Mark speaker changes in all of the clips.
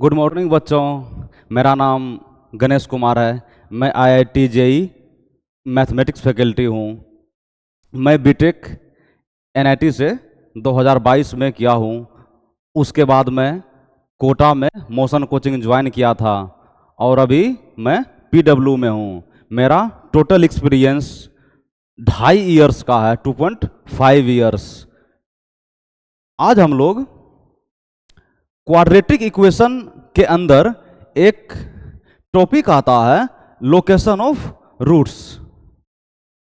Speaker 1: Good morning बच्चों। मेरा नाम गणेश कुमार है। मैं IIT JEE मैथमेटिक्स फैकल्टी हूँ। मैं बीटेक NIT से 2022 में किया हूँ। उसके बाद मैं कोटा में मोशन कोचिंग ज्वाइन किया था और अभी मैं PW में हूँ। मेरा टोटल एक्सपीरियंस 2.5 ईयर्स का है, 2.5 ईयर्स। आज हम लोग क्वाड्रेटिक इक्वेशन के अंदर एक टॉपिक आता है लोकेशन ऑफ रूट्स,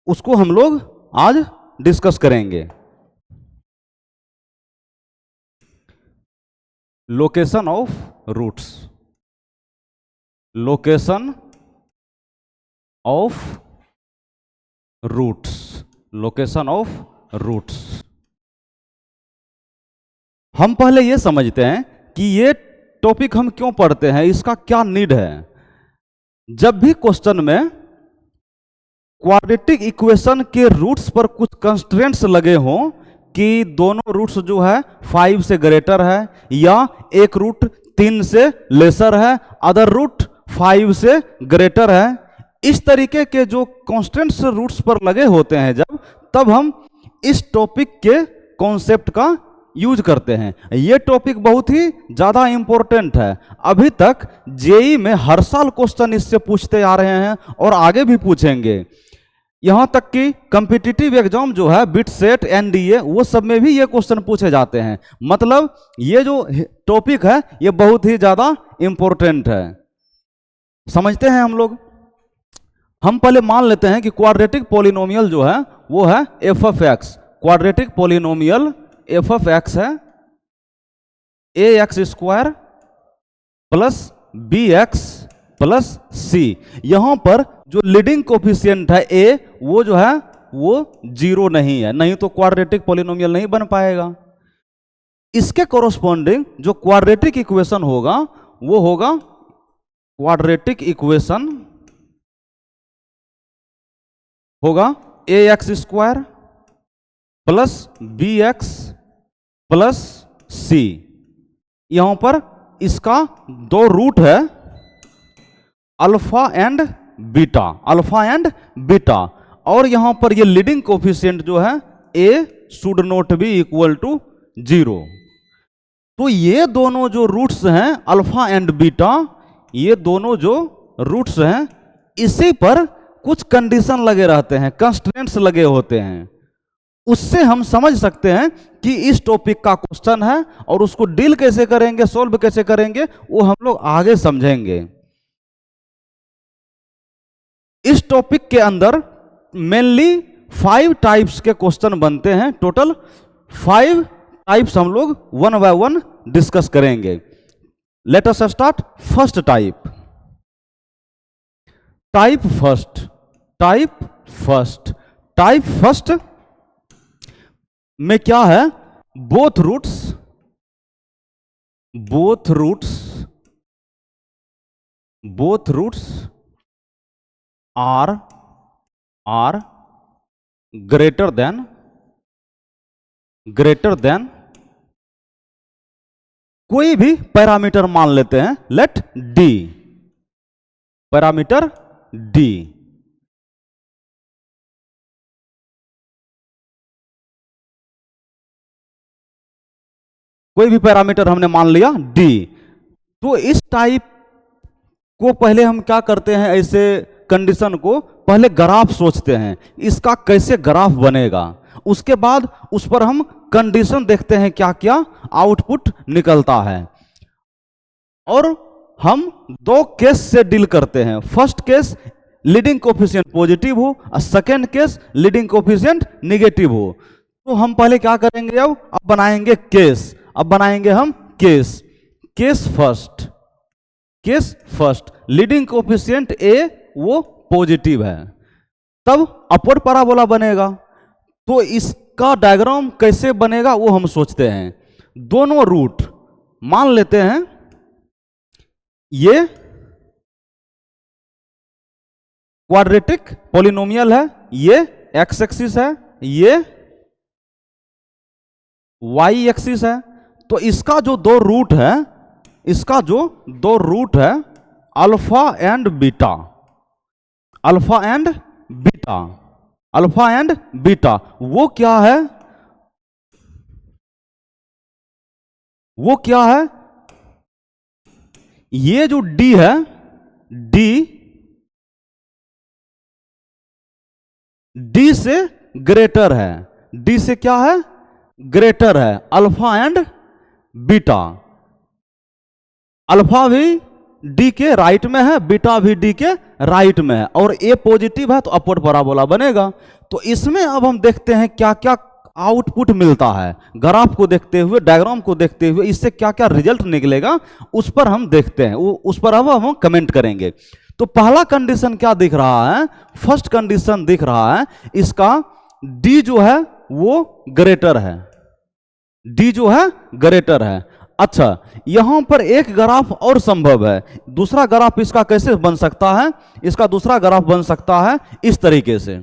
Speaker 1: उसको हम लोग आज डिस्कस करेंगे। Location of roots, location of roots, location of roots. हम पहले ये समझते हैं कि ये टॉपिक हम क्यों पढ़ते हैं, इसका क्या नीड है। जब भी क्वेश्चन में क्वाड्रेटिक इक्वेशन के रूट्स पर कुछ कंस्ट्रेंट्स लगे हों कि दोनों रूट्स जो है 5 से ग्रेटर है या एक रूट 3 से लेसर है, अदर रूट 5 से ग्रेटर है, इस तरीके के जो कंस्ट्रेंट्स रूट्स पर लगे होते हैं तब हम इस टॉपिक के कॉन्सेप्ट का यूज करते हैं। ये टॉपिक बहुत ही ज़्यादा इंपॉर्टेंट है। अभी तक जेई में हर साल क्वेश्चन इससे पूछते आ रहे हैं और आगे भी पूछेंगे। यहाँ तक कि कॉम्पिटिटिव एग्जाम जो है बिट सेट NDA वो सब में भी ये क्वेश्चन पूछे जाते हैं। मतलब ये जो टॉपिक है ये बहुत ही ज़्यादा इंपॉर्टेंट है। समझते हैं हम लोग। हम पहले मान लेते हैं कि क्वाड्रेटिक पॉलिनोमियल जो है वो है f of x। Quadratic polynomial f of x है ax square plus bx plus c। यहां पर जो लीडिंग कोफिशिएंट है a वो जो है वो 0 नहीं है, नहीं तो क्वाड्रेटिक पॉलिनोमियल नहीं बन पाएगा। इसके कोरोस्पोंडिंग जो क्वाड्रेटिक इक्वेशन होगा वो होगा क्वाड्रेटिक इक्वेशन होगा ax square plus bx plus c। यहां पर इसका दो रूट है alpha and beta, alpha and beta, और यहां पर ये लीडिंग कोफिशिएंट जो है a should not be equal to 0। तो ये दोनों जो रूट्स हैं अल्फा एंड बीटा, ये दोनों जो रूट्स हैं इसी पर कुछ कंडीशन लगे रहते हैं, कंस्ट्रेंट्स लगे होते हैं। उससे हम समझ सकते हैं कि इस टॉपिक का क्वेश्चन है और उसको डील कैसे करेंगे, सॉल्व कैसे करेंगे, वो हम लोग आगे समझेंगे। इस टॉपिक के अंदर मेनली 5 टाइप्स के क्वेश्चन बनते हैं। टोटल 5 टाइप्स हम लोग वन बाय वन डिस्कस करेंगे। Let us start first type. Type first में क्या है, both roots are greater than कोई भी पैरामीटर मान लेते हैं, लेट d, पैरामीटर d। कोई भी पैरामीटर हमने मान लिया d। तो इस टाइप को पहले हम क्या करते हैं, ऐसे कंडीशन को पहले ग्राफ सोचते हैं, इसका कैसे ग्राफ बनेगा। उसके बाद उस पर हम कंडीशन देखते हैं क्या क्या आउटपुट निकलता है। और हम 2 केस से डील करते हैं। First case leading coefficient positive हो और second case leading coefficient negative हो। तो हम पहले क्या करेंगे, अब बनाएंगे केस। अब बनाएंगे हम case first leading coefficient a वो पॉजिटिव है, तब अपवर्ड पैराबोला बनेगा। तो इसका डायग्राम कैसे बनेगा वो हम सोचते हैं। दोनों रूट मान लेते हैं, ये क्वाड्रेटिक पॉलिनोमियल है, ये x एक्सिस है, ये y एक्सिस है। तो इसका जो 2 रूट है इसका जो दो रूट है alpha and beta, alpha and beta, alpha and beta, वो क्या है, वो क्या है, ये जो डी है, डी डी से ग्रेटर है, डी से क्या है, ग्रेटर है, अल्फा एंड बीटा, अल्फा भी डी के राइट में है, बीटा भी डी के राइट में है, और ए पॉजिटिव है तो अपवर्ड पैराबोला बनेगा। तो इसमें अब हम देखते हैं क्या क्या आउटपुट मिलता है, ग्राफ को देखते हुए, डायग्राम को देखते हुए इससे क्या क्या रिजल्ट निकलेगा उस पर हम देखते हैं, उस पर अब हम कमेंट करेंगे। तो पहला कंडीशन क्या दिख रहा है, फर्स्ट कंडीशन दिख रहा है इसका डी जो है वो ग्रेटर है, डी जो है ग्रेटर है। अच्छा, यहां पर एक ग्राफ और संभव है, दूसरा ग्राफ इसका कैसे बन सकता है, इसका दूसरा ग्राफ बन सकता है इस तरीके से,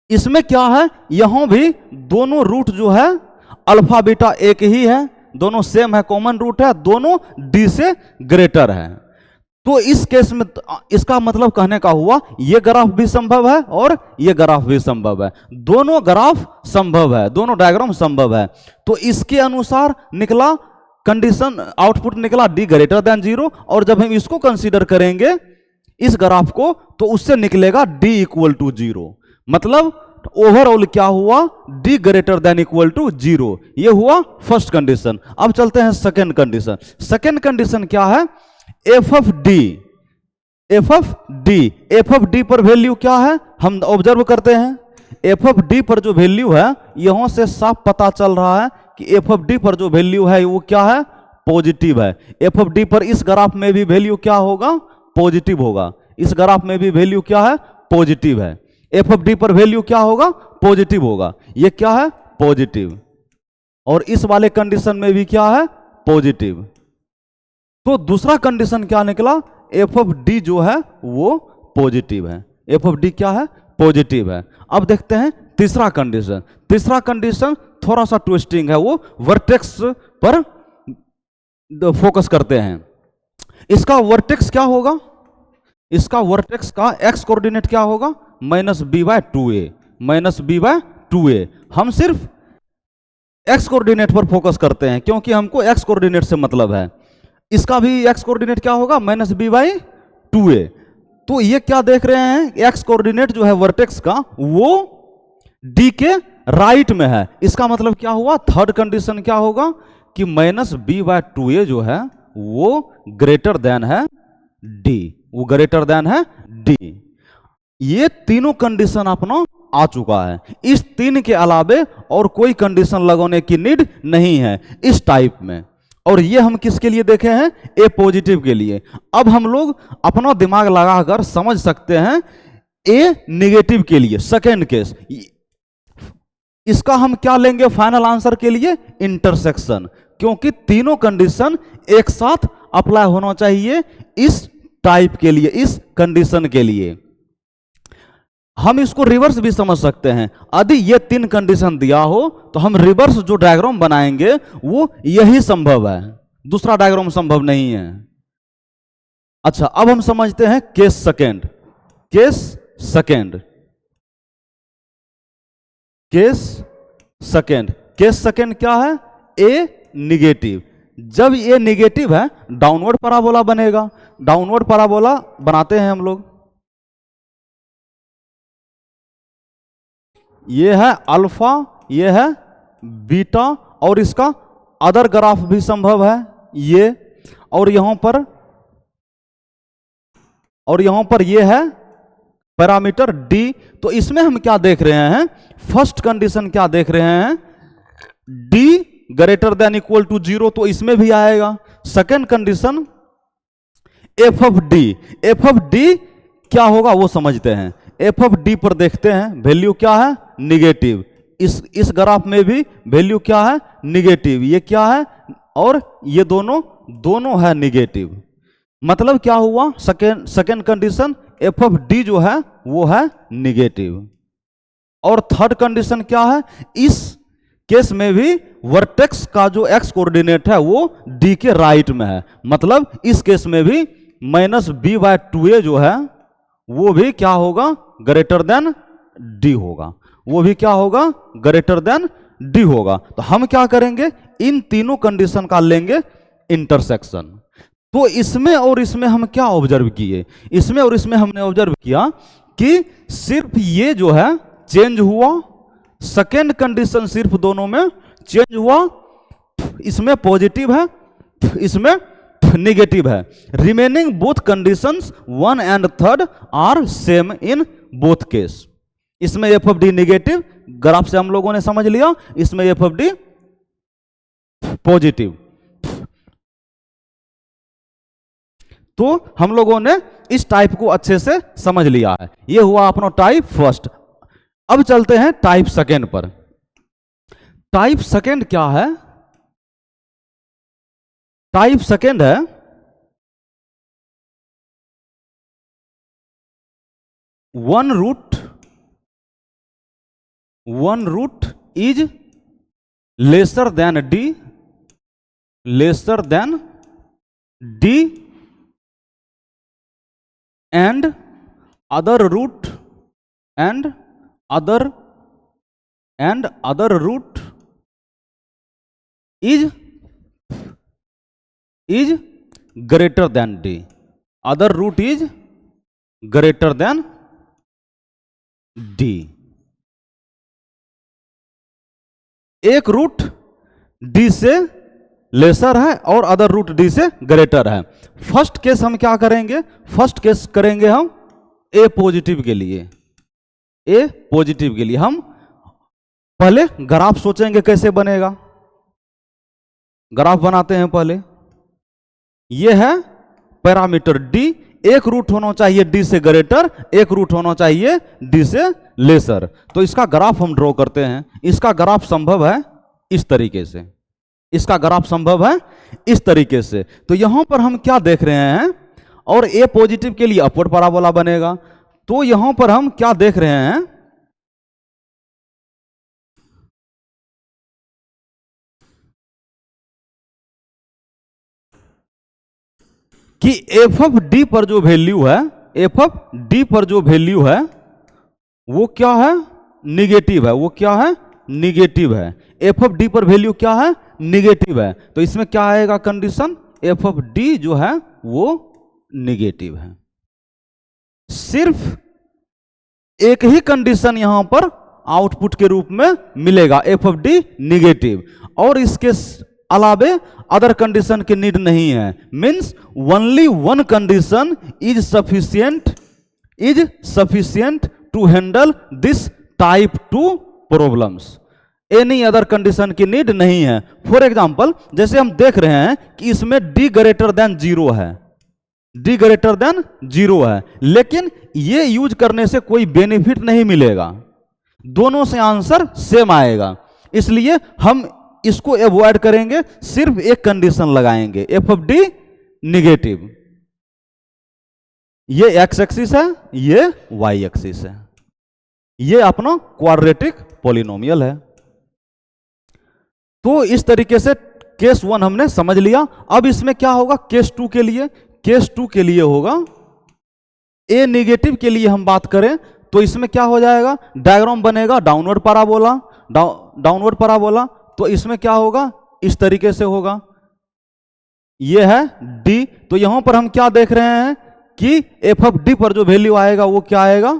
Speaker 1: इसमें क्या है, यहां भी दोनों रूट जो है अल्फा बीटा एक ही है, दोनों सेम है, कॉमन रूट है, दोनों डी से ग्रेटर है। तो इस केस में इसका मतलब कहने का हुआ यह ग्राफ भी संभव है और यह ग्राफ भी संभव है, दोनों ग्राफ संभव है, दोनों डायग्राम संभव है। तो इसके अनुसार निकला कंडीशन, आउटपुट निकला डी ग्रेटर देन 0, और जब हम इसको कंसीडर करेंगे इस ग्राफ को तो उससे निकलेगा डी इक्वल टू 0। मतलब ओवरऑल क्या हुआ, D greater than equal to 0, यह हुआ फर्स्ट कंडीशन। अब चलते हैं सेकेंड कंडीशन। सेकेंड कंडीशन क्या है, F of D, F of D, F of D पर वैल्यू क्या है हम ऑब्जर्व करते हैं, एफ ऑफ डी पर जो वैल्यू है यहां से साफ पता चल रहा है कि एफ ऑफ डी पर जो वैल्यू है वो क्या है, पॉजिटिव है। एफ ऑफ डी पर इस ग्राफ में भी वैल्यू क्या होगा, पॉजिटिव होगा, इस ग्राफ में भी वैल्यू क्या है, पॉजिटिव है। एफ ऑफ डी पर वैल्यू क्या होगा, पॉजिटिव होगा, ये क्या है, पॉजिटिव, और इस वाले कंडीशन में भी क्या है, पॉजिटिव। तो दूसरा कंडीशन क्या निकला, एफ ऑफ डी जो है वो पॉजिटिव है, एफ ऑफ डी क्या है, पॉजिटिव है। अब देखते हैं तीसरा कंडीशन। तीसरा कंडीशन थोड़ा सा ट्विस्टिंग है, वो वर्टेक्स पर फोकस करते हैं। इसका वर्टेक्स क्या होगा, इसका वर्टेक्स का एक्स कोऑर्डिनेट क्या होगा, -b/2a, -b/2a। हम सिर्फ एक्स कोऑर्डिनेट पर फोकस करते हैं क्योंकि हमको एक्स कोऑर्डिनेट से मतलब है। इसका भी एक्स कोऑर्डिनेट क्या होगा, -b/2a। तो ये क्या देख रहे हैं, एक्स कोऑर्डिनेट जो है वर्टेक्स का वो डी के राइट में है। इसका मतलब क्या हुआ, थर्ड कंडीशन क्या होगा कि -b/2a जो है वो ग्रेटर देन है डी, वो ग्रेटर देन है डी। ये तीनों कंडीशन अपना आ चुका है, इस तीन के अलावे और कोई कंडीशन लगाने की नीड नहीं है इस टाइप में। और ये हम किसके लिए देखे हैं, ए पॉजिटिव के लिए। अब हम लोग अपना दिमाग लगाकर समझ सकते हैं ए नेगेटिव के लिए, सेकेंड केस, इसका हम क्या लेंगे फाइनल आंसर के लिए, इंटरसेक्शन, क्योंकि तीनों कंडीशन एक साथ अप्लाई होना चाहिए इस टाइप के लिए, इस कंडीशन के लिए। हम इसको रिवर्स भी समझ सकते हैं, यदि ये तीन कंडीशन दिया हो तो हम रिवर्स जो डायग्राम बनाएंगे वो यही संभव है, दूसरा डायग्राम संभव नहीं है। अच्छा, अब हम समझते हैं case second. Case second, case second, case second क्या है, ए निगेटिव। जब ये निगेटिव है डाउनवर्ड पैराबोला बनेगा। डाउनवर्ड पैराबोला बनाते हैं हम लोग, ये है अल्फा, ये है बीटा, और इसका अदर ग्राफ भी संभव है ये, और यहां पर ये है पैरामीटर डी। तो इसमें हम क्या देख रहे हैं, फर्स्ट कंडीशन क्या देख रहे हैं, D greater than equal to 0, तो इसमें भी आएगा। Second condition F of D, F of D क्या होगा वो समझते हैं। एफ ऑफ डी पर देखते हैं वैल्यू क्या है, निगेटिव। इस ग्राफ में भी वैल्यू क्या है, निगेटिव। ये क्या है, और ये दोनों है निगेटिव। मतलब क्या हुआ, second condition F of D जो है वो है निगेटिव। और थर्ड कंडीशन क्या है, इस केस में भी वर्टेक्स का जो एक्स कोऑर्डिनेट है वो डी के राइट में है, मतलब इस केस में भी -b/2a जो है वो भी क्या होगा, ग्रेटर देन डी होगा, वो भी क्या होगा, ग्रेटर देन डी होगा। तो हम क्या करेंगे, इन तीनों कंडीशन का लेंगे इंटरसेक्शन। तो इसमें और इसमें हम क्या ऑब्जर्व किए, इसमें और इसमें हमने ऑब्जर्व किया कि सिर्फ ये जो है चेंज हुआ, सेकेंड कंडीशन सिर्फ दोनों में चेंज हुआ, इसमें पॉजिटिव है, इसमें नेगेटिव है। Remaining both conditions 1 and 3 are same in both case. इसमें f of d negative, graph से हम लोगों ने समझ लिया, इसमें एफ ऑफ डी पॉजिटिव। तो हम लोगों ने इस टाइप को अच्छे से समझ लिया है। ये हुआ अपना टाइप फर्स्ट। अब चलते हैं टाइप सेकेंड पर। टाइप सेकेंड क्या है, टाइप सेकेंड है one root is lesser than D, lesser than D and other root is greater than d, other root is greater than d। एक रूट d से laser है और other route D से greater है। First case हम क्या करेंगे, first case करेंगे हम ए पॉजिटिव के लिए, ए पॉजिटिव के लिए हम पहले ग्राफ सोचेंगे कैसे बनेगा। ग्राफ बनाते हैं पहले। ये है पैरामीटर डी, एक रूट होना चाहिए डी से ग्रेटर, एक रूट होना चाहिए डी से लेसर। तो इसका ग्राफ हम ड्रॉ करते हैं। इसका ग्राफ संभव है इस तरीके से, इसका ग्राफ संभव है इस तरीके से। तो यहां पर हम क्या देख रहे हैं, और ए पॉजिटिव के लिए अपवर्ड पैराबोला बनेगा। तो यहां पर हम क्या देख रहे हैं कि एफ ऑफ डी पर जो वैल्यू है, एफ ऑफ डी पर जो वैल्यू है वो क्या है, निगेटिव है। वो क्या है, निगेटिव है। एफ ऑफ डी पर वैल्यू क्या है, निगेटिव है। तो इसमें क्या आएगा कंडीशन, एफ ऑफ डी जो है वो निगेटिव है। सिर्फ एक ही कंडीशन यहां पर आउटपुट के रूप में मिलेगा, एफ ऑफ डी निगेटिव, और इसके अलावे अदर कंडीशन की नीड नहीं है। Means only one condition is sufficient to handle this type 2 problems. Any other condition की नीड नहीं है। फॉर एग्जाम्पल, जैसे हम देख रहे हैं कि इसमें d ग्रेटर देन 0 है, d ग्रेटर देन 0 है, लेकिन ये यूज करने से कोई बेनिफिट नहीं मिलेगा, दोनों से आंसर सेम आएगा। इसलिए हम इसको अवॉइड करेंगे, सिर्फ एक कंडीशन लगाएंगे, एफ ऑफ डी निगेटिव। ये एक्स एक्सिस है, ये वाई एक्सिस है, ये अपना क्वाड्रेटिक पॉलिनोमियल है। तो इस तरीके से केस 1 हमने समझ लिया। अब इसमें क्या होगा केस 2 के लिए, केस 2 के लिए होगा ए नेगेटिव के लिए हम बात करें तो इसमें क्या हो जाएगा, डायग्राम बनेगा डाउनवर्ड पैराबोला, डाउनवर्ड पैराबोला। तो इसमें क्या होगा, इस तरीके से होगा, ये है डी। तो यहां पर हम क्या देख रहे हैं कि एफ ऑफ डी पर जो वैल्यू आएगा वो क्या आएगा,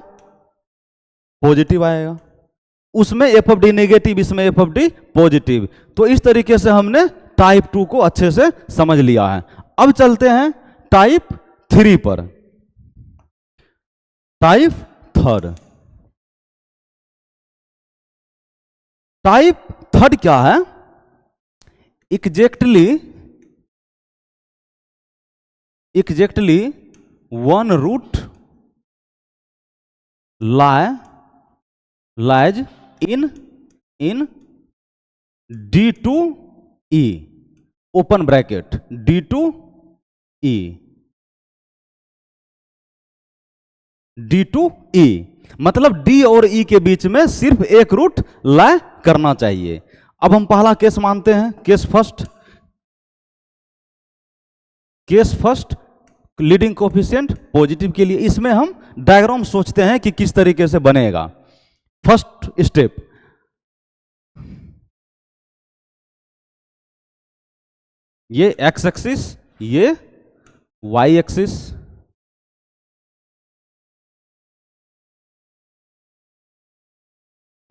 Speaker 1: पॉजिटिव आएगा। उसमें एफ ऑफ डी नेगेटिव, इसमें एफ ऑफ डी पॉजिटिव। तो इस तरीके से हमने टाइप 2 को अच्छे से समझ लिया है। अब चलते हैं टाइप 3 पर। टाइप 3, टाइप 3 क्या है, exactly one root lies in D2E, open bracket D2E, मतलब D और E के बीच में सिर्फ एक रूट लाई करना चाहिए। अब हम पहला केस मानते हैं, case first leading coefficient positive के लिए। इसमें हम डायग्राम सोचते हैं कि किस तरीके से बनेगा। फर्स्ट स्टेप, ये एक्स एक्सिस, ये वाई एक्सिस,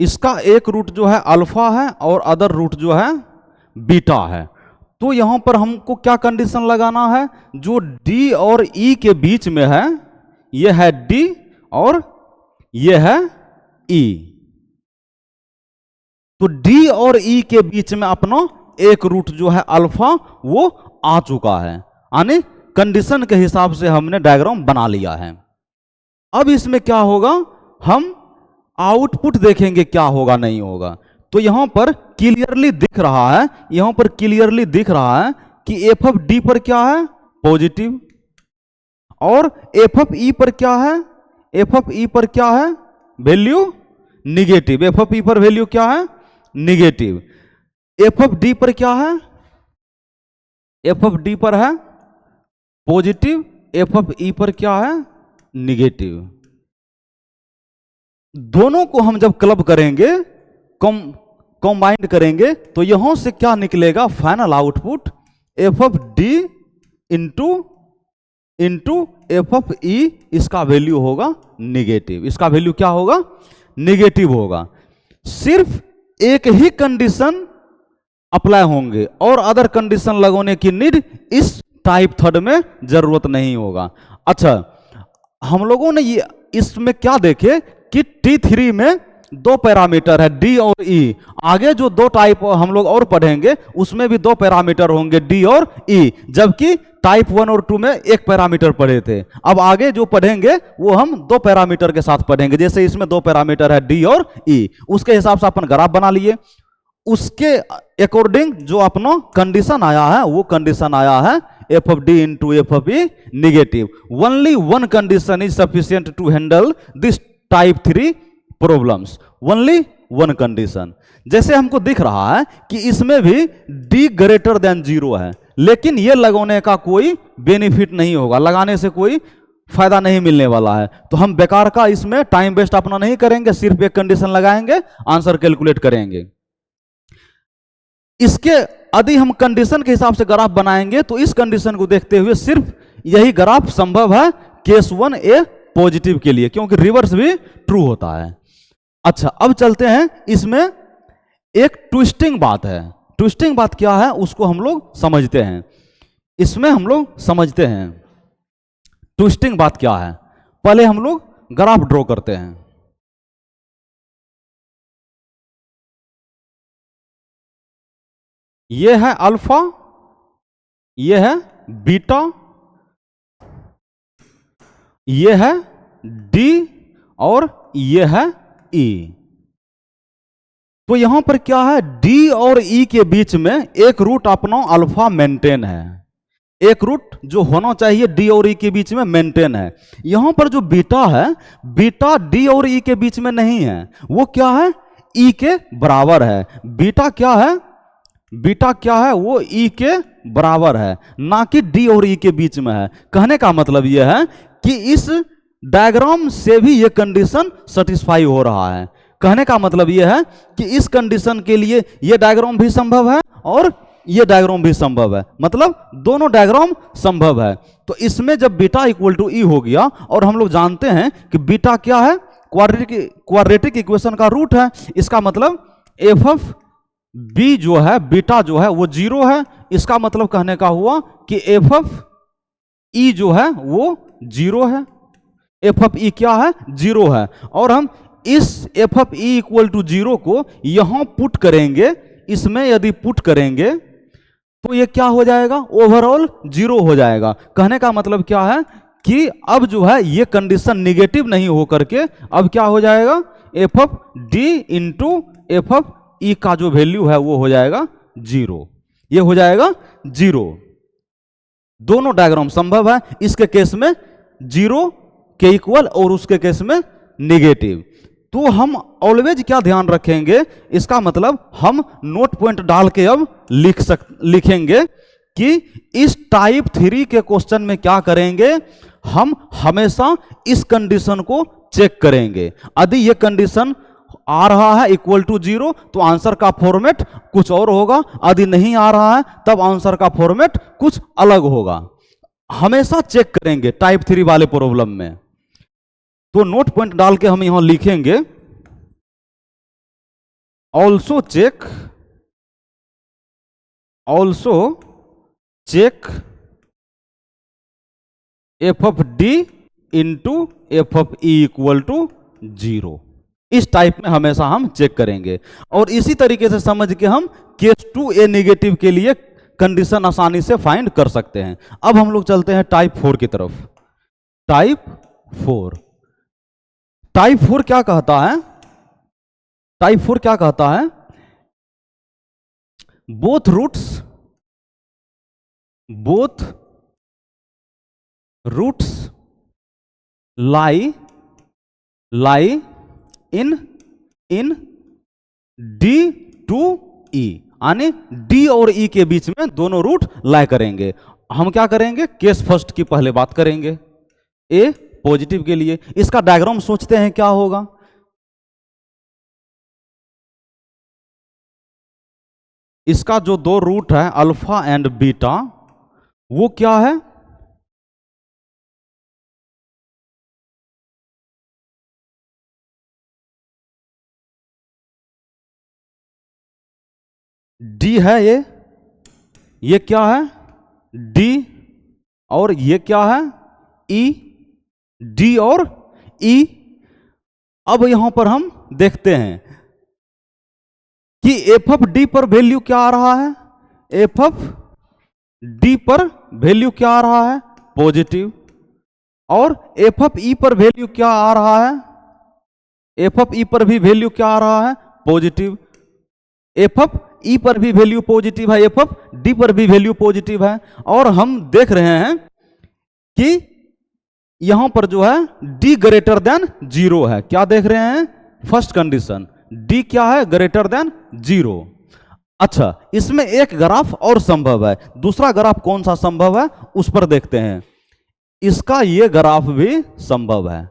Speaker 1: इसका एक रूट जो है अल्फा है और अदर रूट जो है बीटा है। तो यहां पर हमको क्या कंडीशन लगाना है, जो डी और ई के बीच में है, ये है डी और ये है ई। तो डी और ई के बीच में अपना एक रूट जो है अल्फा वो आ चुका है, यानी कंडीशन के हिसाब से हमने डायग्राम बना लिया है। अब इसमें क्या होगा, हम आउटपुट देखेंगे क्या होगा नहीं होगा। तो यहां पर क्लियरली दिख रहा है, यहां पर क्लियरली दिख रहा है कि एफ ऑफ डी पर क्या है, पॉजिटिव, और एफ ऑफ ई पर क्या है, एफ ऑफ ई पर क्या है, वैल्यू निगेटिव। एफ ऑफ ई पर वैल्यू क्या है, निगेटिव। एफ ऑफ डी पर क्या है, एफ ऑफ डी पर है पॉजिटिव, एफ ऑफ ई पर क्या है, निगेटिव। दोनों को हम जब क्लब करेंगे, कंबाइंड करेंगे, तो यहां से क्या निकलेगा, final output f of D into F of e, इसका वैल्यू होगा निगेटिव। इसका वैल्यू क्या होगा, निगेटिव होगा। सिर्फ एक ही कंडीशन अप्लाई होंगे और अदर कंडीशन लगाने की नीड इस टाइप थर्ड में जरूरत नहीं होगा। अच्छा, हम लोगों ने ये इसमें क्या देखे कि T3 में दो पैरामीटर है डी और ई। आगे जो दो टाइप हम लोग और पढ़ेंगे उसमें भी दो पैरामीटर होंगे डी और ई, जबकि टाइप 1 और 2 में एक पैरामीटर पढ़े थे। अब आगे जो पढ़ेंगे वो हम दो पैरामीटर के साथ पढ़ेंगे। जैसे इसमें दो पैरामीटर है डी और ई, उसके हिसाब से अपन ग्राफ बना लिए। उसके अकॉर्डिंग जो अपना कंडीशन आया है वो कंडीशन आया है F of D into F of E negative. Only one condition is sufficient to handle this type 3 problems, only one condition. जैसे हमको दिख रहा है कि इसमें भी d ग्रेटर देन 0 है, लेकिन ये लगाने का कोई बेनिफिट नहीं होगा, लगाने से कोई फायदा नहीं मिलने वाला है। तो हम बेकार का इसमें टाइम वेस्ट अपना नहीं करेंगे, सिर्फ एक कंडीशन लगाएंगे, आंसर कैलकुलेट करेंगे। इसके यदि हम कंडीशन के हिसाब से ग्राफ बनाएंगे तो इस कंडीशन को देखते हुए सिर्फ यही ग्राफ संभव है केस 1A पॉजिटिव के लिए, क्योंकि रिवर्स भी ट्रू होता है। अच्छा, अब चलते हैं, इसमें एक ट्विस्टिंग बात है। ट्विस्टिंग बात क्या है उसको हम लोग समझते हैं। इसमें हम लोग समझते हैं ट्विस्टिंग बात क्या है। पहले हम लोग ग्राफ ड्रॉ करते हैं। ये है अल्फा, ये है बीटा, ये है डी और ये है ई। तो यहां पर क्या है, डी और ई के बीच में एक रूट अपना अल्फा मेंटेन है, एक रूट जो होना चाहिए डी और ई के बीच में मेंटेन है। यहां पर जो बीटा है, बीटा डी और ई के बीच में नहीं है, वो क्या है, ई के बराबर है। बीटा क्या है, बीटा क्या है, वो ई के बराबर है, ना कि डी और ई के बीच में है। कहने का मतलब यह है कि इस डायग्राम से भी यह कंडीशन सेटिस्फाई हो रहा है। कहने का मतलब यह है कि इस कंडीशन के लिए यह डायग्राम भी संभव है और यह डायग्राम भी संभव है, मतलब दोनों डायग्राम संभव है। तो इसमें जब बीटा इक्वल टू ई हो गया, और हम लोग जानते हैं कि बीटा क्या है, क्वाड्रेटिक इक्वेशन का रूट है। इसका मतलब एफ ऑफ बी जो है, बीटा जो है वो 0 है। इसका मतलब कहने का हुआ कि एफ ऑफ ई जो है वो 0 है। एफ ऑफ ई क्या है, 0 है। और हम इस F of E equal to 0 को यहां पुट करेंगे, इसमें यदि पुट करेंगे तो ये क्या हो जाएगा, ओवरऑल 0 हो जाएगा। कहने का मतलब क्या है कि अब जो है ये कंडीशन निगेटिव नहीं हो करके अब क्या हो जाएगा, f of D into F of e का जो वैल्यू है वो हो जाएगा 0। ये हो जाएगा 0। दोनों डायग्राम संभव है। इसके केस में 0 के इक्वल और उसके केस में निगेटिव। तो हम ऑलवेज क्या ध्यान रखेंगे, इसका मतलब हम नोट पॉइंट डाल के अब लिखेंगे कि इस टाइप 3 के क्वेश्चन में क्या करेंगे, हम हमेशा इस कंडीशन को चेक करेंगे। यदि ये कंडीशन आ रहा है इक्वल टू 0 तो आंसर का फॉर्मेट कुछ और होगा, यदि नहीं आ रहा है तब आंसर का फॉर्मेट कुछ अलग होगा। हमेशा चेक करेंगे टाइप 3 वाले प्रॉब्लम में। तो नोट पॉइंट डाल के हम यहां लिखेंगे also check F of D into F of E equal to 0। इस टाइप में हमेशा हम चेक करेंगे और इसी तरीके से समझ के हम केस 2a नेगेटिव के लिए कंडीशन आसानी से फाइंड कर सकते हैं। अब हम लोग चलते हैं टाइप 4 की तरफ। टाइप 4 क्या कहता है, टाइप 4 क्या कहता है, both roots lie in d to e, यानी डी और ई के बीच में दोनों रूट लाई करेंगे। हम क्या करेंगे, केस फर्स्ट की पहले बात करेंगे, ए पॉजिटिव के लिए। इसका डायग्राम सोचते हैं क्या होगा। इसका जो दो रूट है अल्फा एंड बीटा, वो क्या है, डी है ये क्या है, डी, और ये क्या है, ई, डी और ई। अब यहां पर हम देखते हैं कि एफ ऑफ डी पर वैल्यू क्या आ रहा है, एफ ऑफ डी पर वैल्यू क्या आ रहा है, पॉजिटिव, और एफ ऑफ ई पर वैल्यू क्या आ रहा है, एफ ऑफ ई पर भी वैल्यू क्या आ रहा है, पॉजिटिव। एफ ऑफ ई पर भी वैल्यू पॉजिटिव है, एफ ऑफ डी पर भी वैल्यू पॉजिटिव है। और हम देख रहे हैं कि यहां पर जो है डी ग्रेटर देन 0 है। क्या देख रहे हैं, फर्स्ट कंडीशन, डी क्या है, ग्रेटर देन 0। अच्छा, इसमें एक ग्राफ और संभव है, दूसरा ग्राफ कौन सा संभव है उस पर देखते हैं। इसका ये ग्राफ भी संभव है,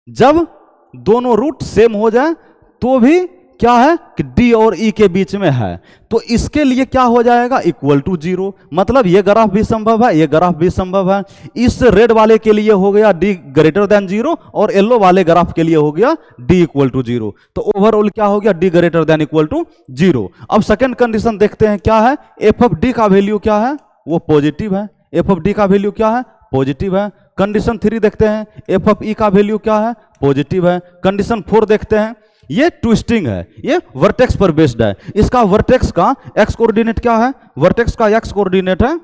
Speaker 1: जब दोनों रूट सेम हो जाए तो भी क्या है कि डी और ई के बीच में है, तो इसके लिए क्या हो जाएगा, इक्वल टू 0। मतलब ये ग्राफ भी संभव है, ये ग्राफ भी संभव है। इस रेड वाले के लिए हो गया डी ग्रेटर देन 0 और येलो वाले ग्राफ के लिए हो गया डी इक्वल टू 0। तो ओवरऑल क्या हो गया, D greater than equal to 0। अब सेकेंड कंडीशन देखते हैं क्या है, एफ ऑफ डी का वैल्यू क्या है, वो पॉजिटिव है। एफ ऑफ डी का वैल्यू क्या है, पॉजिटिव है। कंडीशन 3 देखते हैं, एफ ऑफ ई का वैल्यू क्या है, पॉजिटिव है। कंडीशन 4 देखते हैं, ये ट्विस्टिंग है, ये वर्टेक्स पर बेस्ड है। इसका वर्टेक्स का एक्स कोऑर्डिनेट क्या है, वर्टेक्स का एक्स कोऑर्डिनेट है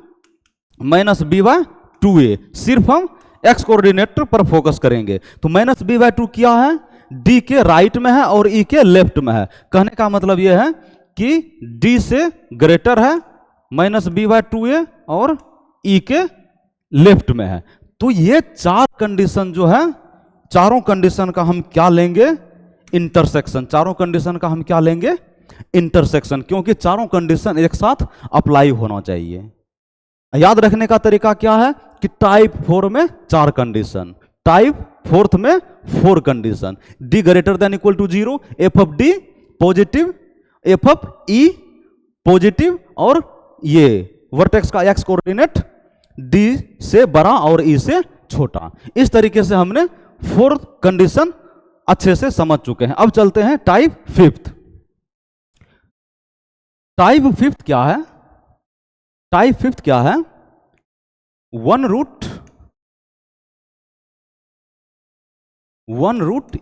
Speaker 1: -b/2a। सिर्फ हम एक्स कोऑर्डिनेट पर फोकस करेंगे। तो -b/2 क्या है, डी के राइट में है और ई के लेफ्ट में है। कहने का मतलब यह है कि डी से ग्रेटर है -b/2a और ई के लेफ्ट में है। तो ये चार कंडीशन जो है, चारों कंडीशन का हम क्या लेंगे, इंटरसेक्शन। चारों कंडीशन का हम क्या लेंगे, इंटरसेक्शन, क्योंकि चारों कंडीशन एक साथ अप्लाई होना चाहिए। याद रखने का तरीका क्या है कि टाइप 4 में 4 कंडीशन, टाइप 4 में 4 condition, D greater than equal to 0, F of D positive, F of E positive, और ये वर्टेक्स का एक्स कोऑर्डिनेट डी से बड़ा और ई से छोटा। इस तरीके से हमने 4 कंडीशन अच्छे से समझ चुके हैं। अब चलते हैं टाइप 5। टाइप 5 क्या है, टाइप 5 क्या है, one root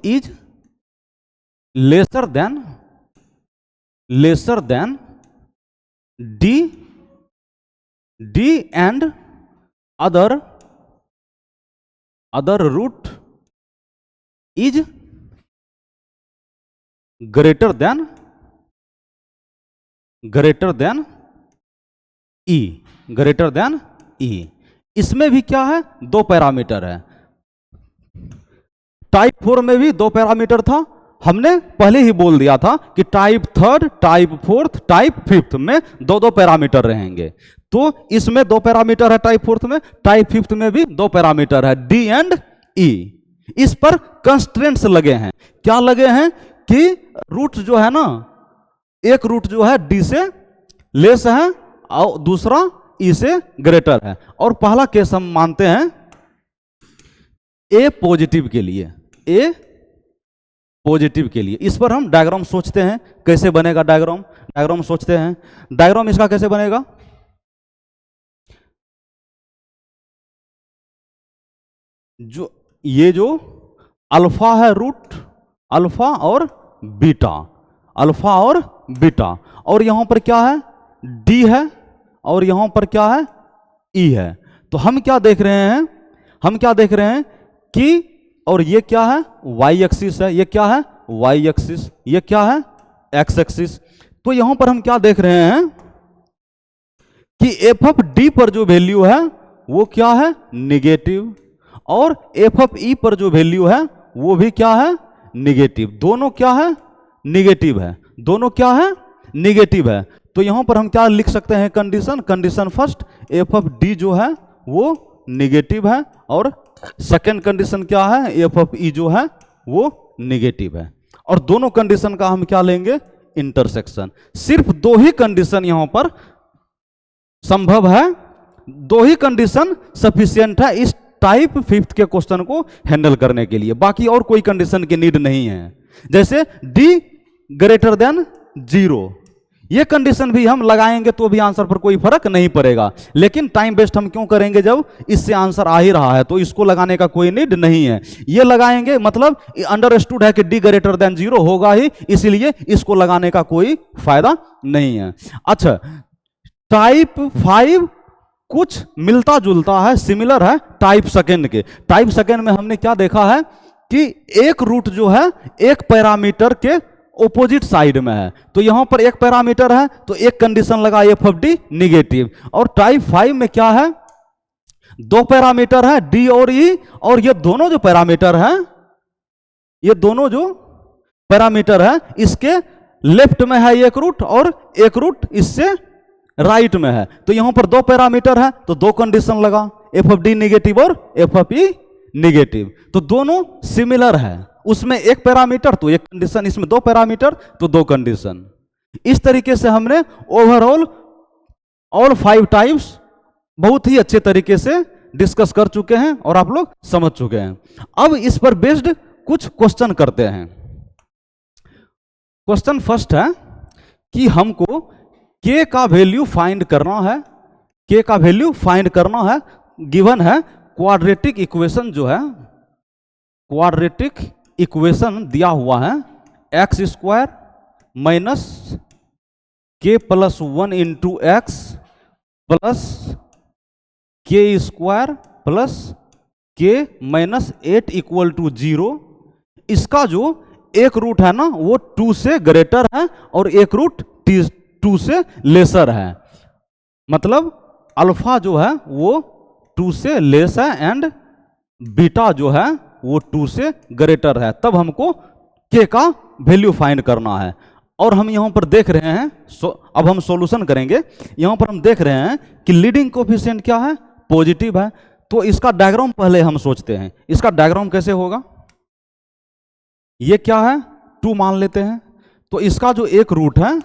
Speaker 1: is lesser than d and other root is greater than e, greater than e. इसमें भी क्या है, 2 पैरामीटर है। टाइप 4 में भी 2 पैरामीटर था हमने पहले ही बोल दिया था कि type third, type fourth, type fifth में दो दो पैरामीटर रहेंगे। तो इसमें दो पैरामीटर है टाइप फोर्थ में, टाइप फिफ्थ में भी दो पैरामीटर है, डी एंड ई। इस पर कंस्ट्रेंट्स लगे हैं। क्या लगे हैं कि रूट जो है ना, एक रूट जो है डी से लेस है और दूसरा ई से ग्रेटर है। और पहला केस हम मानते हैं ए पॉजिटिव के लिए, ए पॉजिटिव के लिए। इस पर हम डायग्राम सोचते हैं, कैसे बनेगा डायग्राम, डायग्राम सोचते हैं। डायग्राम इसका कैसे बनेगा, जो ये जो अल्फा है रूट, अल्फा और बीटा, अल्फा और बीटा, और यहां पर क्या है डी है, और यहां पर क्या है ई है। तो हम क्या देख रहे हैं, हम क्या देख रहे हैं कि, और ये क्या है वाई एक्सिस है, ये क्या है वाई एक्सिस, ये क्या है एक्स एक्सिस। तो यहां पर हम क्या देख रहे हैं कि एफ ऑफ डी पर जो वैल्यू है वो क्या है निगेटिव, और एफ ऑफ ई पर जो वैल्यू है वो भी क्या है निगेटिव। दोनों क्या है निगेटिव है, दोनों क्या है निगेटिव है। तो यहां पर हम क्या लिख सकते हैं condition, condition first F of D जो है वो निगेटिव है, और सेकेंड कंडीशन क्या है एफ ऑफ ई जो है वो निगेटिव है। और दोनों कंडीशन का हम क्या लेंगे इंटरसेक्शन। सिर्फ दो ही कंडीशन यहां पर संभव है, दो ही कंडीशन सफिशिएंट है इस टाइप फिफ्थ के क्वेश्चन को हैंडल करने के लिए, बाकी और कोई कंडीशन की नीड नहीं है। जैसे डी ग्रेटर देन जीरो, ये कंडीशन भी हम लगाएंगे तो भी आंसर पर कोई फर्क नहीं पड़ेगा, लेकिन टाइम वेस्ट हम क्यों करेंगे जब इससे आंसर आ ही रहा है, तो इसको लगाने का कोई नीड नहीं है। ये लगाएंगे मतलब अंडरस्टूड है कि डी ग्रेटर देन जीरो होगा ही, इसीलिए इसको लगाने का कोई फायदा नहीं है। अच्छा, टाइप फाइव कुछ मिलता जुलता है, सिमिलर है टाइप सेकेंड के। टाइप सेकेंड में हमने क्या देखा है कि एक रूट जो है एक पैरामीटर के ऑपोजिट साइड में है। तो यहां पर एक पैरामीटर है तो एक कंडीशन लगा एफ ऑफ डी निगेटिव। और टाइप फाइव में क्या है दो पैरामीटर है डी और ई, और ये दोनों जो पैरामीटर है, ये दोनों जो पैरामीटर है इसके लेफ्ट में है एक रूट और एक रूट इससे राइट में है। तो यहां पर दो पैरामीटर है तो दो कंडीशन लगा एफ ऑफ डी निगेटिव और एफ ऑफ ई निगेटिव। तो दोनों सिमिलर है, उसमें एक पैरामीटर तो एक कंडीशन, इसमें दो पैरामीटर तो दो कंडीशन। इस तरीके से हमने ओवरऑल ऑल फाइव टाइप्स बहुत ही अच्छे तरीके से डिस्कस कर चुके हैं और आप लोग समझ चुके हैं। अब इस पर बेस्ड कुछ क्वेश्चन करते हैं। क्वेश्चन फर्स्ट है कि हमको k का वैल्यू फाइंड करना है, k का वैल्यू फाइंड करना है। गिवन है क्वाड्रेटिक इक्वेशन जो है, क्वाड्रेटिक इक्वेशन दिया हुआ है X square minus K plus one into x plus K square plus के माइनस 8 इक्वल टू 0। इसका जो एक रूट है ना वो 2 से ग्रेटर है और एक रूट 2 से लेसर है। मतलब अल्फा जो है वो 2 से लेस है एंड बीटा जो है वो 2 से ग्रेटर है। तब हमको k का वैल्यू फाइंड करना है। और हम यहां पर देख रहे हैं, अब हम सॉल्यूशन करेंगे। यहां पर हम देख रहे हैं कि लीडिंग कोफिशिएंट क्या है पॉजिटिव है। तो इसका डायग्राम पहले हम सोचते हैं, इसका डायग्राम कैसे होगा। ये क्या है 2 मान लेते हैं। तो इसका जो एक रूट है,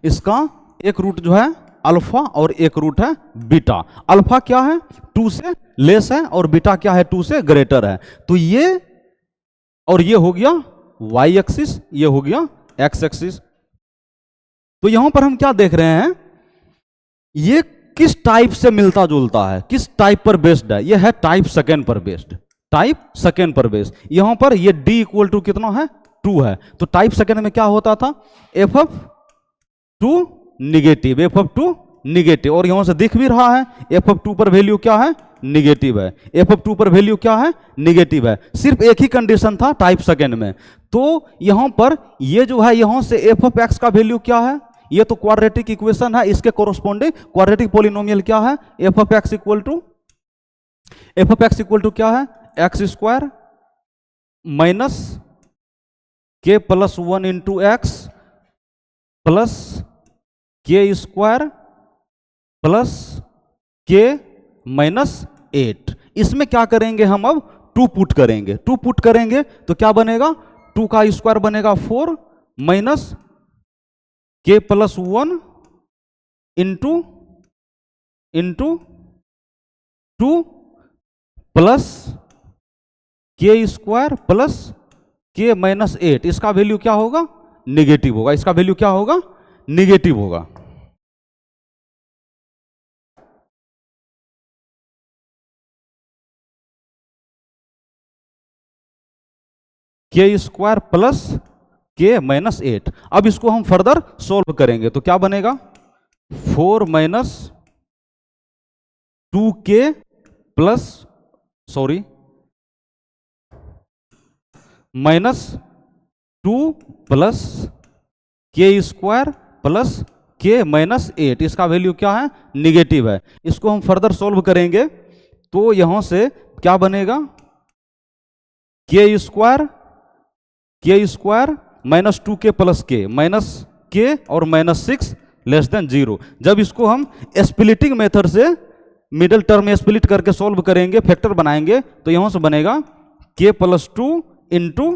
Speaker 1: इसका एक रूट जो है अल्फा और एक रूट है बीटा। अल्फा क्या है 2 से लेस है और बीटा क्या है 2 से ग्रेटर है। तो ये और ये हो गया y एक्सिस, ये हो गया x एक्सिस। तो यहां पर हम क्या देख रहे हैं, ये किस टाइप से मिलता जुलता है, किस टाइप पर बेस्ड है। ये है टाइप सेकेंड पर बेस्ड, टाइप सेकेंड पर बेस्ड। यहां पर ये d इक्वल टू कितना है 2 है। तो टाइप सेकेंड में क्या होता था F of 2 negative, F of 2 negative. और यहां से दिख भी रहा है एफ ऑफ 2 पर वैल्यू क्या है निगेटिव है, एफ ऑफ 2 पर वैल्यू क्या है निगेटिव है। सिर्फ एक ही कंडीशन था टाइप सेकेंड में। तो यहां पर ये जो है यहां से एफ ऑफ एक्स का वैल्यू क्या है, ये तो क्वाड्रेटिक इक्वेशन है, इसके कोरोस्पोंडिंग क्वाड्रेटिक पॉलिनोमियल क्या है F of x equal to क्या है X square minus K plus 1 into x plus K square plus के माइनस 8। इसमें क्या करेंगे हम, अब 2 पुट करेंगे। 2 पुट करेंगे तो क्या बनेगा, 2 का स्क्वायर बनेगा 4 minus K plus 1 into into 2 plus K square plus के माइनस 8। इसका वैल्यू क्या होगा, निगेटिव होगा। इसका वैल्यू क्या होगा, निगेटिव होगा। के स्क्वायर प्लस के माइनस 8। अब इसको हम फर्दर सोल्व करेंगे तो क्या बनेगा, 4 minus 2k plus sorry minus 2 plus K square plus के माइनस 8। इसका वैल्यू क्या है, निगेटिव है। इसको हम फर्दर सोल्व करेंगे तो यहां से क्या बनेगा, के स्क्वायर माइनस 2k प्लस के माइनस के और माइनस 6 लेस देन 0। जब इसको हम स्प्लिटिंग मेथड से मिडिल टर्म में स्प्लिट करके सोल्व करेंगे, फैक्टर बनाएंगे तो यहां से बनेगा के plus 2 into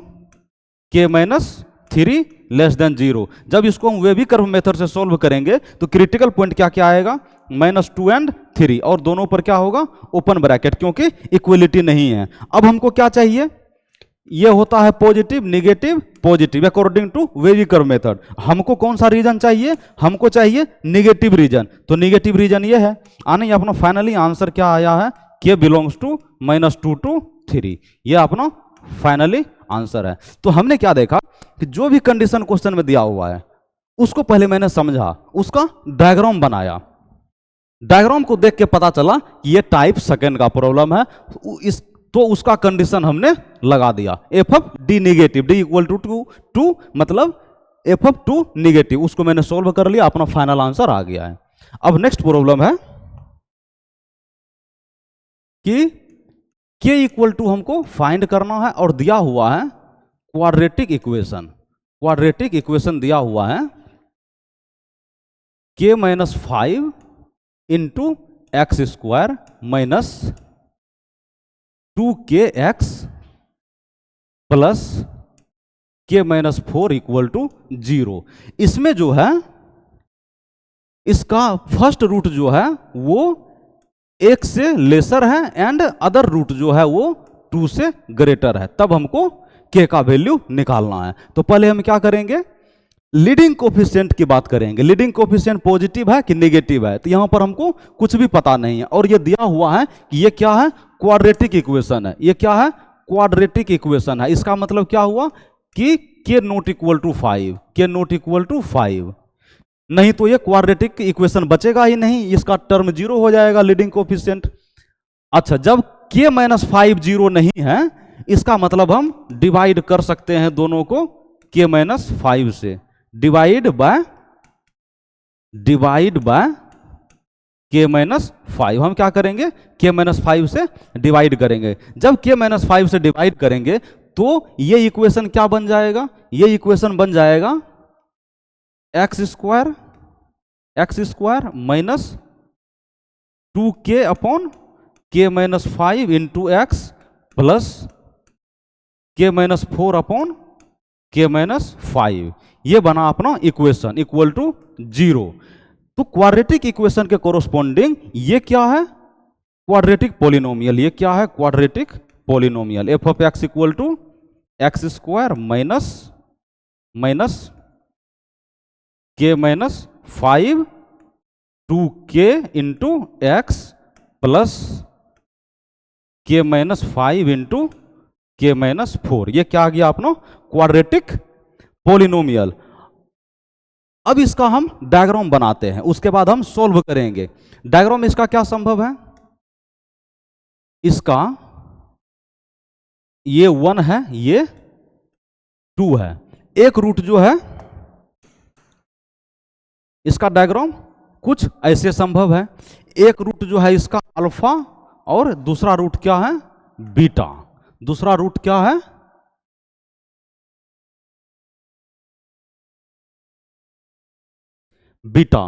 Speaker 1: k minus 3 less than 0। जब इसको हम वेवी कर्व मेथड से सोल्व करेंगे तो क्रिटिकल पॉइंट क्या क्या आएगा, -2 एंड 3, और दोनों पर क्या होगा, ओपन ब्रैकेट, क्योंकि इक्वलिटी नहीं है। अब हमको क्या चाहिए, ये होता है positive negative positive according to wavy curve method. हमको कौन सा रीजन चाहिए, हमको चाहिए निगेटिव रीजन। तो निगेटिव रीजन ये है। आने अपना फाइनली आंसर क्या आया है, के बिलोंग्स टू -2 to 3। ये अपना फाइनली आंसर है। तो हमने क्या देखा कि जो भी कंडीशन क्वेश्चन में दिया हुआ है उसको पहले मैंने समझा, उसका डायग्राम बनाया। डायग्राम को देख के पता चला कि ये टाइप सेकंड का प्रॉब्लम है, तो उसका कंडीशन हमने लगा दिया, F of D negative, D equal to 2 मतलब एफ ऑफ 2 निगेटिव। उसको मैंने सोल्व कर लिया, अपना फाइनल आंसर आ गया है। अब नेक्स्ट प्रॉब्लम है कि के इक्वल टू हमको फाइंड करना है और दिया हुआ है क्वाड्रेटिक इक्वेशन। क्वाड्रेटिक इक्वेशन दिया हुआ है के minus 5 into x square minus 2kx plus के माइनस 4 इक्वल टू 0। इसमें जो है इसका फर्स्ट रूट जो है वो 1 से लेसर है एंड अदर रूट जो है वो 2 से ग्रेटर है, तब हमको k का वैल्यू निकालना है। तो पहले हम क्या करेंगे, लीडिंग कोफिशिएंट की बात करेंगे। लीडिंग कोफिशिएंट पॉजिटिव है कि नेगेटिव है, तो यहां पर हमको कुछ भी पता नहीं है, और ये दिया हुआ है कि ये क्या है, क्वाड्रेटिक इक्वेशन है। ये क्या है, क्वाड्रेटिक इक्वेशन है। इसका मतलब क्या हुआ कि के नॉट इक्वल टू 5, के नॉट इक्वल टू 5, नहीं तो ये क्वाड्रेटिक इक्वेशन बचेगा ही नहीं, इसका टर्म 0 हो जाएगा लीडिंग कोफिशिएंट। अच्छा, जब के माइनस 5 0 नहीं है, इसका मतलब हम डिवाइड कर सकते हैं दोनों को के माइनस 5 से, डिवाइड बाय के माइनस 5। हम क्या करेंगे, के माइनस 5 से डिवाइड करेंगे। जब के माइनस 5 से डिवाइड करेंगे तो ये इक्वेशन क्या बन जाएगा, ये इक्वेशन बन जाएगा x square minus 2k upon के माइनस 5 इंटू एक्स प्लस के माइनस 4 अपॉन के माइनस 5। ये बना अपना इक्वेशन इक्वल टू 0। तो क्वाड्रेटिक इक्वेशन के कोरोस्पोंडिंग ये क्या है, क्वाड्रेटिक पॉलिनोमियल। ये क्या है, quadratic polynomial. F of x equal to x square minus k minus 5 2k into x plus के माइनस 5 इंटू के माइनस 4। ये क्या आ गया अपना क्वाड्रेटिक पॉलिनोमियल। अब इसका हम डायग्राम बनाते हैं, उसके बाद हम सॉल्व करेंगे। डायग्राम इसका क्या संभव है, इसका ये 1 है, ये 2 है, एक रूट जो है इसका डायग्राम कुछ ऐसे संभव है। एक रूट जो है इसका अल्फा और दूसरा रूट क्या है, बीटा। दूसरा रूट क्या है, बीटा।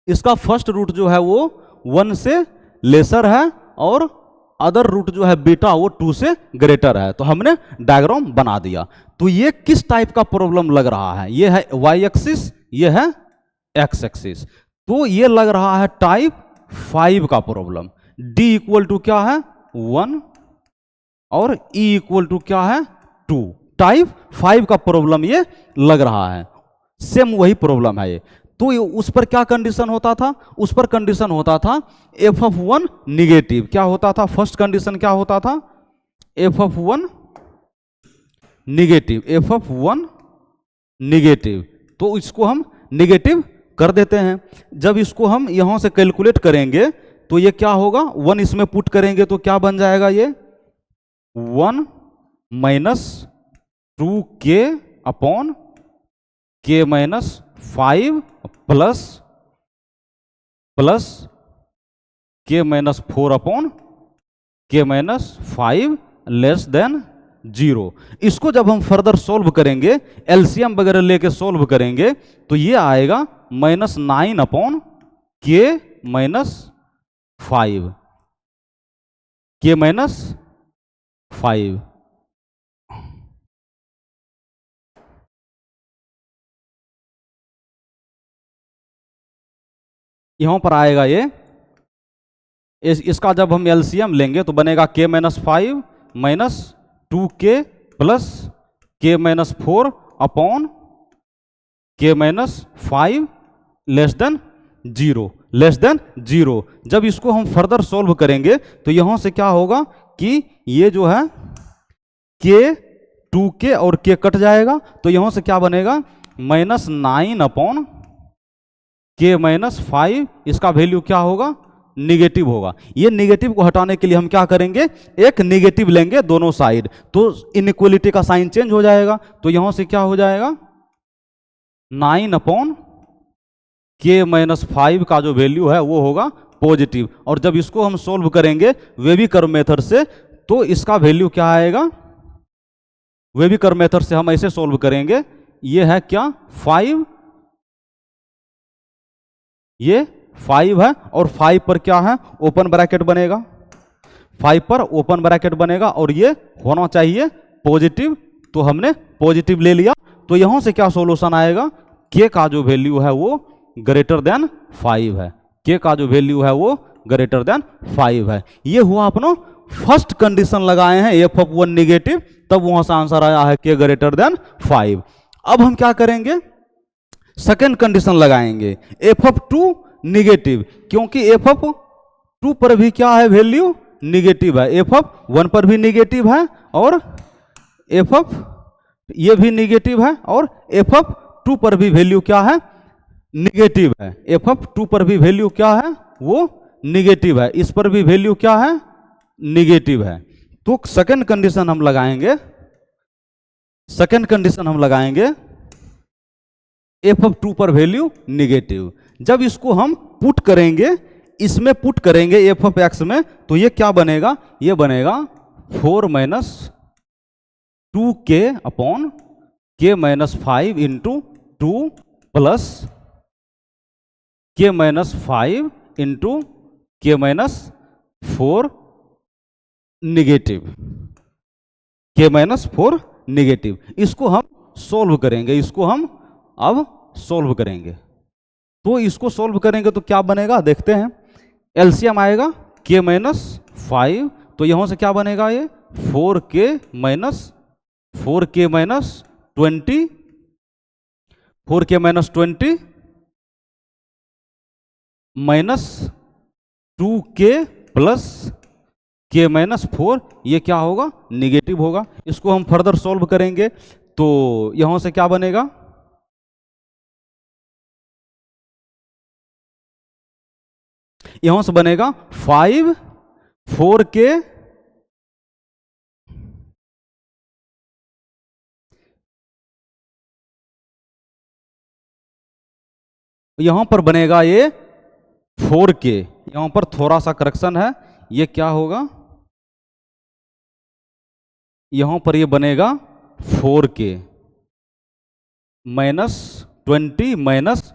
Speaker 1: इसका फर्स्ट रूट जो है वो 1 से लेसर है और अदर रूट जो है बीटा वो 2 से ग्रेटर है। तो हमने डायग्राम बना दिया। तो ये किस टाइप का प्रॉब्लम लग रहा है? ये है वाई एक्सिस, ये है एक्स एक्सिस। तो ये लग रहा है टाइप 5 का प्रॉब्लम। डी इक्वल टू क्या है? 1 और ई इक्वल टू क्या है? 2। टाइप 5 का प्रॉब्लम ये लग रहा है। सेम वही प्रॉब्लम है ये। तो उस पर क्या कंडीशन होता था? उस पर कंडीशन होता था एफ ऑफ 1 निगेटिव। क्या होता था? फर्स्ट कंडीशन क्या होता था? F of 1 negative, F of 1 negative. तो इसको हम निगेटिव कर देते हैं। जब इसको हम यहां से कैलकुलेट करेंगे तो ये क्या होगा? 1 इसमें पुट करेंगे तो क्या बन जाएगा? ये 1 minus 2k upon k minus 5 plus k minus 4 upon k minus 5 less than 0। इसको जब हम फर्दर सोल्व करेंगे, एलसीएम वगैरह लेके सोल्व करेंगे, तो ये आएगा -9 upon k minus 5, k minus 5। यहां पर आएगा ये, इसका जब हम एलसीएम लेंगे तो बनेगा k minus 5 minus 2k plus k minus 4 upon k minus 5 less than 0, less than 0। जब इसको हम फर्दर सोल्व करेंगे तो यहां से क्या होगा कि ये जो है k 2k और k कट जाएगा, तो यहां से क्या बनेगा? -9 अपॉन k माइनस 5। इसका वैल्यू क्या होगा? निगेटिव होगा। ये निगेटिव को हटाने के लिए हम क्या करेंगे? एक निगेटिव लेंगे दोनों साइड, तो इनइक्वलिटी का साइन चेंज हो जाएगा। तो यहां से क्या हो जाएगा? 9 अपॉन k माइनस 5 का जो वैल्यू है वो होगा पॉजिटिव। और जब इसको हम सोल्व करेंगे वेवी कर्व मेथड से, तो इसका वैल्यू क्या आएगा? वेवी कर्व मेथड से हम ऐसे सोल्व करेंगे, ये है क्या? 5, ये 5 है और 5 पर क्या है? ओपन ब्रैकेट बनेगा, 5 पर ओपन ब्रैकेट बनेगा और ये होना चाहिए पॉजिटिव। तो हमने पॉजिटिव ले लिया। तो यहां से क्या सॉल्यूशन आएगा? k का जो वैल्यू है वो ग्रेटर देन 5 है। k का जो वैल्यू है वो ग्रेटर देन 5 है। ये हुआ अपना फर्स्ट कंडीशन लगाए हैं एफ ऑफ 1 निगेटिव, तब वहां से आंसर आया है k ग्रेटर देन 5। अब हम क्या करेंगे? सेकेंड कंडीशन लगाएंगे एफ ऑफ 2 निगेटिव, क्योंकि एफ ऑफ 2 पर भी क्या है? वैल्यू निगेटिव है। एफ ऑफ 1 पर भी निगेटिव है और एफ ऑफ ये भी निगेटिव है और एफ ऑफ 2 पर भी वैल्यू क्या है? निगेटिव है। एफ ऑफ 2 पर भी वैल्यू क्या है? वो निगेटिव है। इस पर भी वैल्यू क्या है? निगेटिव है। तो सेकेंड कंडीशन हम लगाएंगे, सेकेंड कंडीशन हम लगाएंगे एफ ऑफ 2 पर वैल्यू निगेटिव। जब इसको हम पुट करेंगे, इसमें पुट करेंगे एफ ऑफ एक्स में, तो ये क्या बनेगा? ये बनेगा 4 minus 2k upon k minus 5 into 2 plus k minus 5 into k minus 4 negative, k minus 4 negative. इसको हम सोल्व करेंगे, इसको हम अब सोल्व करेंगे। तो इसको सोल्व करेंगे तो क्या बनेगा? देखते हैं। एलसीएम आएगा k माइनस 5, तो यहां से क्या बनेगा? ये 4k minus 4k minus 20, 4k minus 20 minus 2k plus k minus 4, ये क्या होगा? निगेटिव होगा। इसको हम फर्दर सोल्व करेंगे तो यहां से क्या बनेगा? यहां से बनेगा 5 4k यहां पर बनेगा ये 4k। यहां पर थोड़ा सा करेक्शन है, ये क्या होगा? यहां पर ये बनेगा 4k minus 20 minus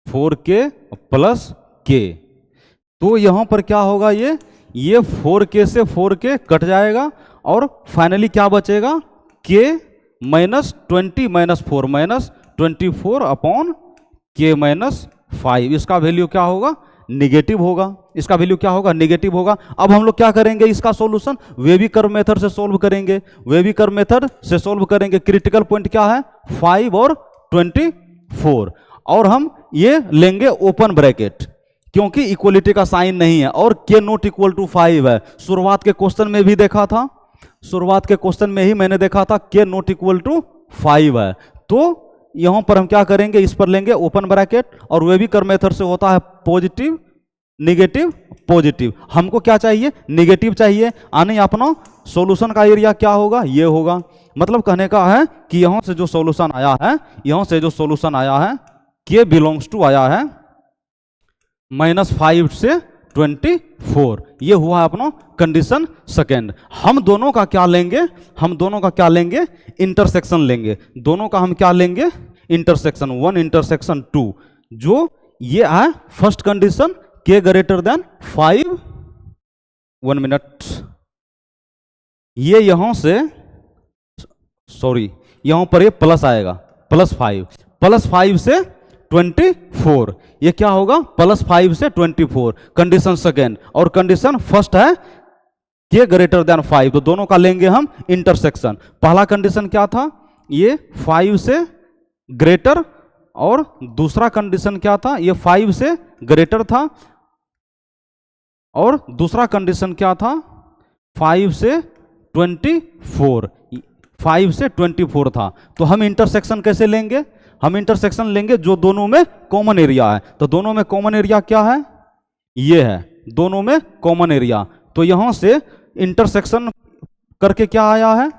Speaker 1: 4k plus k। तो यहां पर क्या होगा, ये 4k से 4k कट जाएगा और फाइनली क्या बचेगा, k minus 20 minus 4 minus 24 upon k minus 5। इसका वैल्यू क्या होगा, निगेटिव होगा। इसका वैल्यू क्या होगा, निगेटिव होगा। अब हम लोग क्या करेंगे, इसका सॉल्यूशन वेवी कर्व मेथड से सॉल्व करेंगे। वेवी कर्व मेथड से सॉल्व करेंगे। क्रिटिकल पॉइंट क्या है, 5 और 24, और हम ये लेंगे ओपन ब्रैकेट, क्योंकि इक्वलिटी का साइन नहीं है और k नॉट इक्वल टू 5 है। शुरुआत के क्वेश्चन में भी देखा था, शुरुआत के क्वेश्चन में ही मैंने देखा था k नॉट इक्वल टू 5 है। तो यहां पर हम क्या करेंगे, इस पर लेंगे ओपन ब्रैकेट, और वेवी कर्व मेथड से होता है पॉजिटिव निगेटिव पॉजिटिव। हमको क्या चाहिए, निगेटिव चाहिए, यानी अपना सॉल्यूशन का एरिया क्या होगा, ये होगा। मतलब कहने का है कि यहां से जो सॉल्यूशन आया है, यहां से जो सॉल्यूशन आया है k बिलोंग्स टू आया है -5 से 24। ये हुआ अपना कंडीशन सेकेंड। हम दोनों का क्या लेंगे, हम दोनों का क्या लेंगे, इंटरसेक्शन लेंगे। दोनों का हम क्या लेंगे, इंटरसेक्शन 1 इंटरसेक्शन 2। जो ये है first condition, k greater than 5। 1 minute, ये यहां से सॉरी यहां पर ये प्लस आएगा, +5 +5 से 24। ये क्या होगा, +5 से 24, कंडीशन सेकेंड। और कंडीशन फर्स्ट है k ग्रेटर देन 5, तो दोनों का लेंगे हम इंटरसेक्शन। पहला कंडीशन क्या था, ये 5 से ग्रेटर, और दूसरा कंडीशन क्या था, ये 5 से ग्रेटर था, और दूसरा कंडीशन क्या था, 5 से 24, 5 से 24 था। तो हम इंटरसेक्शन कैसे लेंगे, हम इंटरसेक्शन लेंगे जो दोनों में कॉमन एरिया है। तो दोनों में कॉमन एरिया क्या है, ये है, दोनों में कॉमन एरिया। तो यहां से इंटरसेक्शन करके क्या आया है,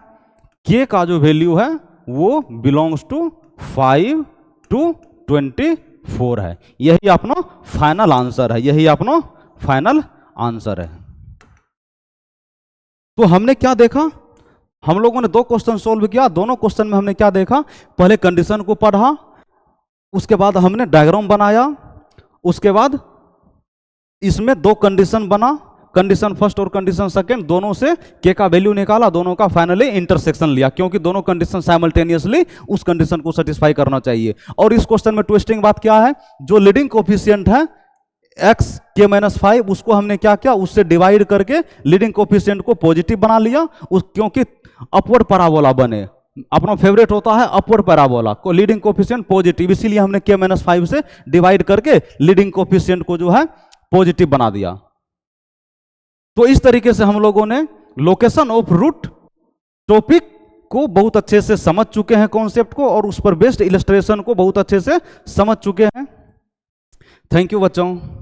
Speaker 1: k का जो वैल्यू है वो बिलोंग्स टू 5 to 24 है। यही अपना फाइनल आंसर है, यही अपना फाइनल आंसर है। तो हमने क्या देखा, हम लोगों ने 2 क्वेश्चन सोल्व किया। दोनों क्वेश्चन में हमने क्या देखा, पहले कंडीशन को पढ़ा, उसके बाद हमने डायग्राम बनाया, उसके बाद इसमें 2 कंडीशन बना, कंडीशन फर्स्ट और कंडीशन सेकंड, दोनों से k का वैल्यू निकाला, दोनों का फाइनली इंटरसेक्शन लिया, क्योंकि दोनों कंडीशन साइमल्टेनियसली उस कंडीशन को सेटिस्फाई करना चाहिए। और इस क्वेश्चन में ट्विस्टिंग बात क्या है, जो लीडिंग कोफिशिएंट है x k-5, उसको हमने क्या किया, उससे डिवाइड करके लीडिंग कोफिशिएंट को पॉजिटिव बना लिया, क्योंकि अपवर्ड पैराबोला बने। अपना फेवरेट होता है अपवर्ड पैराबोला को, लीडिंग कोफिशिएंट पॉजिटिव, इसीलिए हमने k-5 से डिवाइड करके लीडिंग कोफिशिएंट को जो है पॉजिटिव बना दिया। तो इस तरीके से हम लोगों ने लोकेशन ऑफ रूट टॉपिक को बहुत अच्छे से समझ चुके हैं, कॉन्सेप्ट को, और उस पर बेस्ड इलस्ट्रेशन को बहुत अच्छे से समझ चुके हैं। थैंक यू बच्चों।